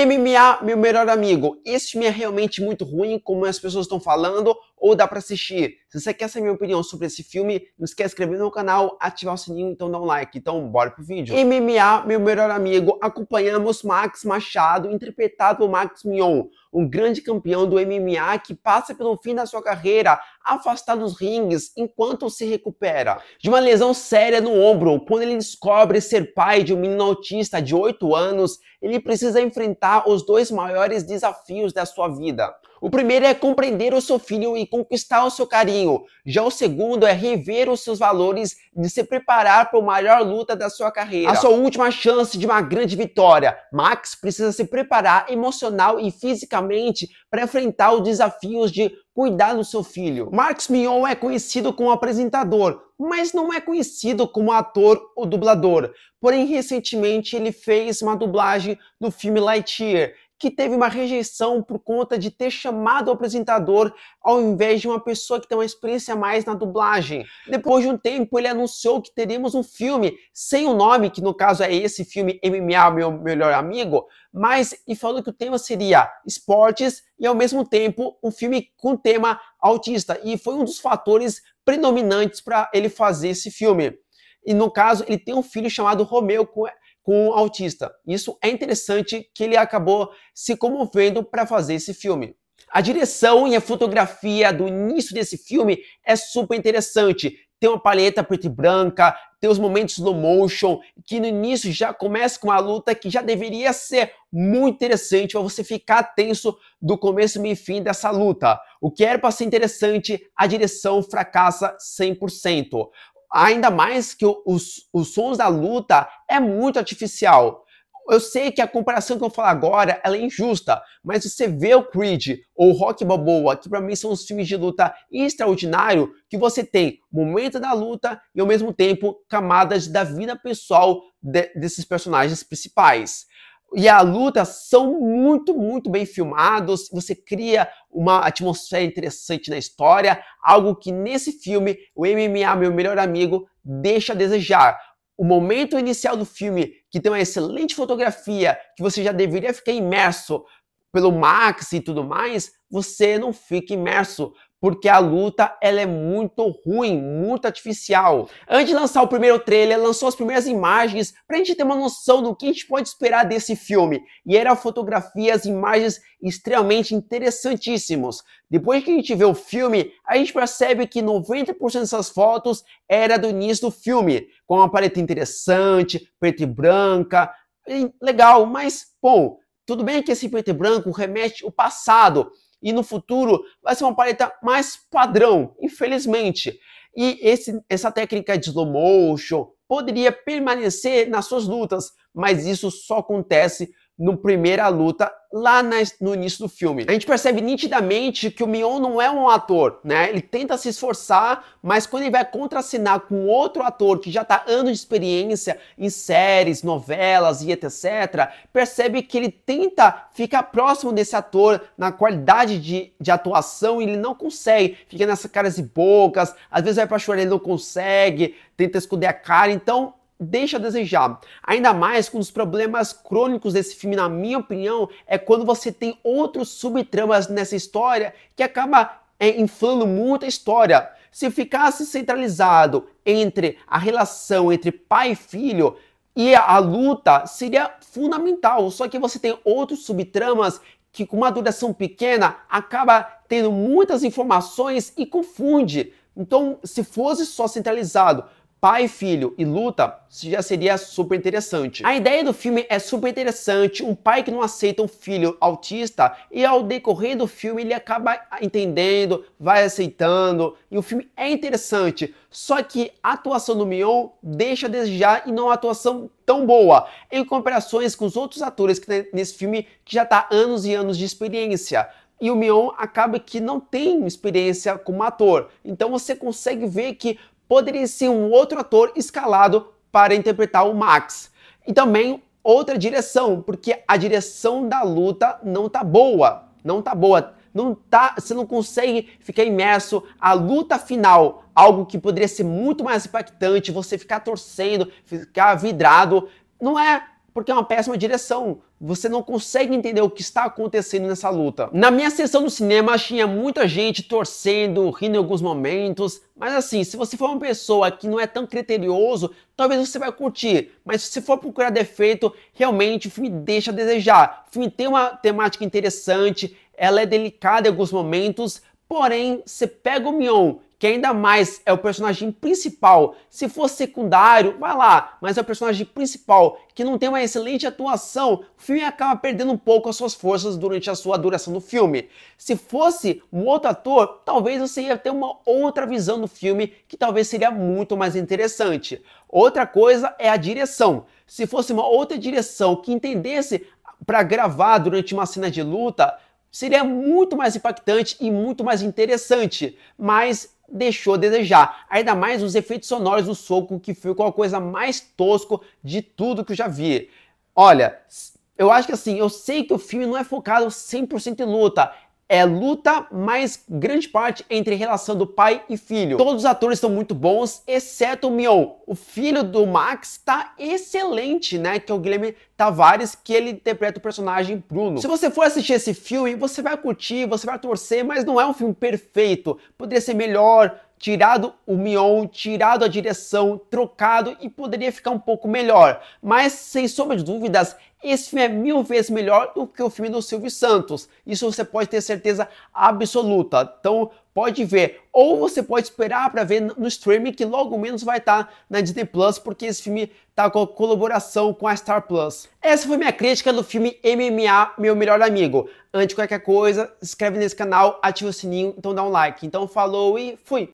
MMA, meu melhor amigo, esse filme é realmente muito ruim, como as pessoas estão falando, ou dá pra assistir? Se você quer saber minha opinião sobre esse filme, não esquece de se inscrever no canal, ativar o sininho, então dá um like. Então, bora pro vídeo. MMA, meu melhor amigo, acompanhamos Max Machado, interpretado por Max Mion, um grande campeão do MMA que passa pelo fim da sua carreira, afastado dos ringues, enquanto se recupera de uma lesão séria no ombro. Quando ele descobre ser pai de um menino autista de 8 anos, ele precisa enfrentar os dois maiores desafios da sua vida. O primeiro é compreender o seu filho e conquistar o seu carinho. Já o segundo é rever os seus valores de se preparar para a maior luta da sua carreira. A sua última chance de uma grande vitória. Max precisa se preparar emocional e fisicamente para enfrentar os desafios de cuidar do seu filho. Max Mion é conhecido como apresentador, mas não é conhecido como ator ou dublador. Porém, recentemente ele fez uma dublagem do filme Lightyear, que teve uma rejeição por conta de ter chamado o apresentador ao invés de uma pessoa que tem uma experiência a mais na dublagem. Depois de um tempo, ele anunciou que teríamos um filme sem o nome, que no caso é esse filme MMA, meu melhor amigo, mas e falou que o tema seria esportes e ao mesmo tempo um filme com tema autista, e foi um dos fatores predominantes para ele fazer esse filme. E no caso, ele tem um filho chamado Romeu com um autista. Isso é interessante que ele acabou se comovendo para fazer esse filme. A direção e a fotografia do início desse filme é super interessante. Tem uma paleta preta e branca, tem os momentos slow motion, que no início já começa com uma luta que já deveria ser muito interessante para você ficar tenso do começo, meio e fim dessa luta. O que era para ser interessante, a direção fracassa 100%. Ainda mais que os sons da luta é muito artificial. Eu sei que a comparação que eu vou falar agora ela é injusta, mas você vê o Creed ou o Rocky Balboa, que para mim são os filmes de luta extraordinário, que você tem momento da luta e ao mesmo tempo camadas da vida pessoal desses personagens principais. E a luta são muito bem filmados, você cria uma atmosfera interessante na história, algo que nesse filme, o MMA, meu melhor amigo, deixa a desejar. O momento inicial do filme, que tem uma excelente fotografia, que você já deveria ficar imerso pelo Max e tudo mais, você não fica imerso, porque a luta ela é muito ruim, muito artificial. Antes de lançar o primeiro trailer, lançou as primeiras imagens pra gente ter uma noção do que a gente pode esperar desse filme. E era fotografia, as imagens extremamente interessantíssimos. Depois que a gente vê o filme, a gente percebe que 90% dessas fotos era do início do filme, com uma paleta interessante, preta e branca, legal, mas, bom, tudo bem que esse preto e branco remete ao passado, e no futuro vai ser uma paleta mais padrão, infelizmente. E essa técnica de slow motion poderia permanecer nas suas lutas, mas isso só acontece na primeira luta, lá no início do filme. A gente percebe nitidamente que o Mion não é um ator, né? Ele tenta se esforçar, mas quando ele vai contracenar com outro ator que já está anos de experiência em séries, novelas e etc., percebe que ele tenta ficar próximo desse ator na qualidade de atuação e ele não consegue. Fica nessas caras e bocas, às vezes vai pra chorar, ele não consegue, tenta esconder a cara, então deixa a desejar. Ainda mais com os problemas crônicos desse filme, na minha opinião, é quando você tem outros subtramas nessa história que acaba inflando muito a história. Se ficasse centralizado entre a relação entre pai e filho e a luta, seria fundamental. Só que você tem outros subtramas que com uma duração pequena acaba tendo muitas informações e confunde. Então, se fosse só centralizado pai, filho e luta, já seria super interessante. A ideia do filme é super interessante, um pai que não aceita um filho autista e ao decorrer do filme ele acaba entendendo, vai aceitando e o filme é interessante, só que a atuação do Mion deixa a desejar e não é uma atuação tão boa, em comparações com os outros atores que tem nesse filme que já tá anos e anos de experiência. E o Mion acaba que não tem experiência como ator, então você consegue ver que poderia ser um outro ator escalado para interpretar o Max. E também outra direção, porque a direção da luta não tá boa. Você não consegue ficar imerso. A luta final, algo que poderia ser muito mais impactante, você ficar torcendo, ficar vidrado, não é porque é uma péssima direção. Você não consegue entender o que está acontecendo nessa luta. Na minha sessão no cinema tinha muita gente torcendo, rindo em alguns momentos, mas assim, se você for uma pessoa que não é tão criterioso, talvez você vai curtir, mas se você for procurar defeito, realmente o filme deixa a desejar. O filme tem uma temática interessante, ela é delicada em alguns momentos, porém, você pega o Myon, que ainda mais é o personagem principal. Se for secundário, vai lá, mas é o personagem principal, que não tem uma excelente atuação, o filme acaba perdendo um pouco as suas forças durante a sua duração do filme. Se fosse um outro ator, talvez você ia ter uma outra visão do filme, que talvez seria muito mais interessante. Outra coisa é a direção. Se fosse uma outra direção que entendesse para gravar durante uma cena de luta, seria muito mais impactante e muito mais interessante, mas deixou a desejar. Ainda mais os efeitos sonoros do soco, que ficou a coisa mais tosco de tudo que eu já vi. Olha, eu acho que assim, eu sei que o filme não é focado 100% em luta, é luta, mas grande parte entre a relação do pai e filho. Todos os atores estão muito bons, exceto o Myon. O filho do Max está excelente, né? Que é o Guilherme Tavares, que ele interpreta o personagem Bruno. Se você for assistir esse filme, você vai curtir, você vai torcer, mas não é um filme perfeito. Poderia ser melhor, tirado o Myon, tirado a direção, trocado e poderia ficar um pouco melhor. Mas, sem sombra de dúvidas, esse filme é 1000 vezes melhor do que o filme do Silvio Santos. Isso você pode ter certeza absoluta. Então, pode ver. Ou você pode esperar para ver no streaming, que logo menos vai estar na Disney Plus, porque esse filme está com colaboração com a Star Plus. Essa foi minha crítica do filme MMA, Meu Melhor Amigo. Antes de qualquer coisa, se inscreve nesse canal, ativa o sininho, então dá um like. Então, falou e fui!